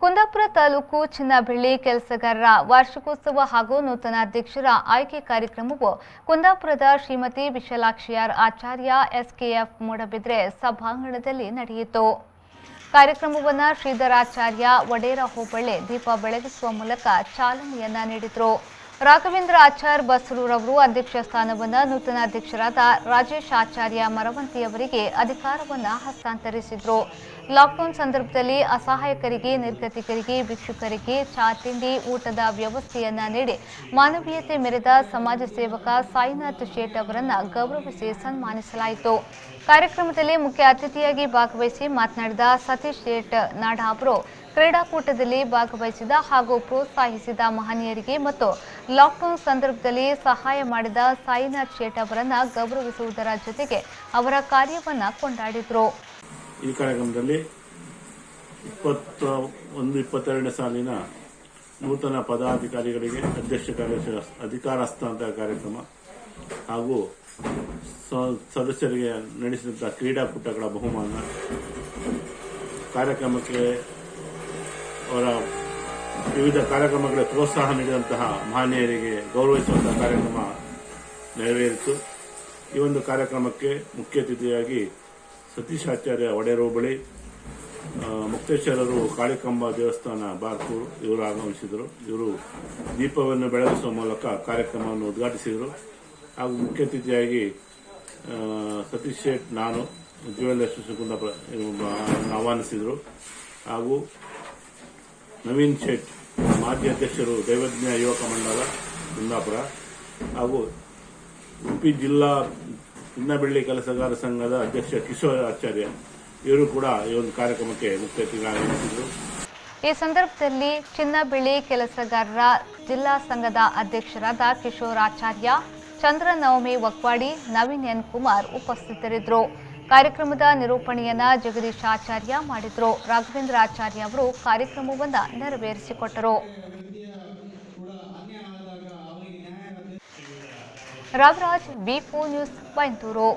ಕುಂದಾಪುರ ತಾಲೂಕು ಚಿನ್ನಬೆಳ್ಳಿ ಕೆಲಸಗಾರರ ವಾರ್ಷಿಕೋತ್ಸವ ಹಾಗೂ ನೂತನ ಅಧ್ಯಕ್ಷರ ಆಯ್ಕೆ ಕಾರ್ಯಕ್ರಮವು ಕುಂದಾಪುರದ ಶ್ರೀಮತಿ ವಿಶಾಲಾಕ್ಷಿಯಾರ್ ಆಚಾರ್ಯ ಎಸ್ಕೆಎಫ್ ಮೂಡಬಿದ್ರೆ ಸಭಾಂಗಣದಲ್ಲಿ ನಡೆಯಿತು. ಕಾರ್ಯಕ್ರಮವನ್ನು ಶ್ರೀಧರಾಚಾರ್ಯ ವಡೇರ ಹೋಬಳಿ ದೀಪ ಬೆಳಗಿಸುವ ಮೂಲಕ ಚಾಲನೆಯನ್ನ ನೀಡಿದರು. ರಾಘವೇಂದ್ರ ಆಚಾರ್ ಬಸರೂರವರು ಅಧ್ಯಕ್ಷ ಸ್ಥಾನವನ್ನು ನೂತನ ಅಧ್ಯಕ್ಷರಾದ ರಾಜೇಶ್ ಆಚಾರ್ಯ ಮರವಂತಿಯವರಿಗೆ ಅಧಿಕಾರವನ್ನು ಹಸ್ತಾಂತರಿಸಿದರು. ಲಾಕ್ಡೌನ್ ಸಂದರ್ಭದಲ್ಲಿ ಅಸಹಾಯಕರಿಗೆ, ನಿರ್ಗತಿಕರಿಗೆ, ಭಿಕ್ಷುಕರಿಗೆ ಚಾ ತಿಂಡಿ ಊಟದ ವ್ಯವಸ್ಥೆಯನ್ನ ನೀಡಿ ಮಾನವೀಯತೆ ಮೆರೆದ ಸಮಾಜ ಸೇವಕ ಸಾಯಿನಾಥ್ ಶೇಟ್ ಅವರನ್ನು ಗೌರವಿಸಿ ಸನ್ಮಾನಿಸಲಾಯಿತು. ಕಾರ್ಯಕ್ರಮದಲ್ಲಿ ಮುಖ್ಯ ಅತಿಥಿಯಾಗಿ ಭಾಗವಹಿಸಿ ಮಾತನಾಡಿದ ಸತೀಶ್ ಶೇಟ್ ನಾಡ ಅವರು ಕ್ರೀಡಾಕೂಟದಲ್ಲಿ ಭಾಗವಹಿಸಿದ ಹಾಗೂ ಪ್ರೋತ್ಸಾಹಿಸಿದ ಮಹನೀಯರಿಗೆ ಮತ್ತು ಲಾಕ್ಡೌನ್ ಸಂದರ್ಭದಲ್ಲಿ ಸಹಾಯ ಮಾಡಿದ ಸಾಯಿನಾಥ್ ಶೇಟ್ ಅವರನ್ನು ಗೌರವಿಸುವುದರ ಜೊತೆಗೆ ಅವರ ಕಾರ್ಯವನ್ನು ಕೊಂಡಾಡಿದರು. ಈ ಕಾರ್ಯಕ್ರಮದಲ್ಲಿ 21-22 ಸಾಲಿನ ನೂತನ ಪದಾಧಿಕಾರಿಗಳಿಗೆ ಅಧ್ಯಕ್ಷ ಕಾರ್ಯದರ್ಶಿ ಅಧಿಕಾರ ಹಸ್ತಾಂತರ ಕಾರ್ಯಕ್ರಮ ಹಾಗೂ ಸದಸ್ಯರಿಗೆ ನಡೆಸಿದಂತಹ ಕ್ರೀಡಾಕೂಟಗಳ ಬಹುಮಾನ ಕಾರ್ಯಕ್ರಮಕ್ಕೆ ಅವರ ವಿವಿಧ ಕಾರ್ಯಕ್ರಮಗಳಿಗೆ ಪ್ರೋತ್ಸಾಹ ನೀಡಿದಂತಹ ಮಹನೀಯರಿಗೆ ಗೌರವಿಸುವಂತಹ ಕಾರ್ಯಕ್ರಮ ನೆರವೇರಿತು. ಈ ಒಂದು ಕಾರ್ಯಕ್ರಮಕ್ಕೆ ಮುಖ್ಯ ಅತಿಥಿಯಾಗಿ ಸತೀಶ್ ಆಚಾರ್ಯ ವಡೇರ ಹೋಬಳಿ, ಮುಕ್ತೇಶ್ವರರು ಕಾಳಿಕಾಂಬಾ ದೇವಸ್ಥಾನ ಬಾರ್ಕೂರು ಇವರು ಆಗಮಿಸಿದರು. ಇವರು ದೀಪವನ್ನು ಬೆಳಗಿಸುವ ಮೂಲಕ ಕಾರ್ಯಕ್ರಮವನ್ನು ಉದ್ಘಾಟಿಸಿದರು. ಹಾಗೂ ಮುಖ್ಯ ಅತಿಥಿಯಾಗಿ ಸತೀಶ್ ಶೇಟ್ ನಾನು ಜ್ಯುವೆಲ್ಲರ್ಸ್ ಕುಂದಾಪುರ ಆಹ್ವಾನಿಸಿದರು. ಹಾಗೂ ನವೀನ್ ಶೇಟ್ ಮಾಜಿ ಅಧ್ಯಕ್ಷರು ದೈವಜ್ಞ ಯುವಕ ಮಂಡಲ ಕುಂದಾಪುರ ಹಾಗೂ ಉಡುಪಿ ಜಿಲ್ಲಾ ಚಿನ್ನಬೆಳ್ಳಿ ಕೆಲಸಗಾರ ಸಂಘದ ಅಧ್ಯಕ್ಷ ಕಿಶೋರ್ ಆಚಾರ್ಯ ಇವರು ಕೂಡ ಈ ಒಂದು ಕಾರ್ಯಕ್ರಮಕ್ಕೆ ಮುಖ್ಯ ಅತಿಥಿಗಳಾಗಿದ್ದರು. ಈ ಸಂದರ್ಭದಲ್ಲಿ ಚಿನ್ನಬೆಳ್ಳಿ ಕೆಲಸಗಾರರ ಜಿಲ್ಲಾ ಸಂಘದ ಅಧ್ಯಕ್ಷರಾದ ಕಿಶೋರ್ ಆಚಾರ್ಯ, ಚಂದ್ರನವಮಿ ವಕ್ವಾಡಿ, ನವೀನ್ ಎನ್ ಕುಮಾರ್ ಉಪಸ್ಥಿತರಿದ್ದರು. ಕಾರ್ಯಕ್ರಮದ ನಿರೂಪಣೆಯನ್ನ ಜಗದೀಶ್ ಆಚಾರ್ಯ ಮಾಡಿದ್ರು. ರಾಘವೇಂದ್ರ ಆಚಾರ್ಯ ಅವರು ಕಾರ್ಯಕ್ರಮವನ್ನು ನೆರವೇರಿಸಿಕೊಟ್ಟರು. ರಾಮರಾಜ್, ವಿ4 ನ್ಯೂಸ್, ಬೈಂದೂರು.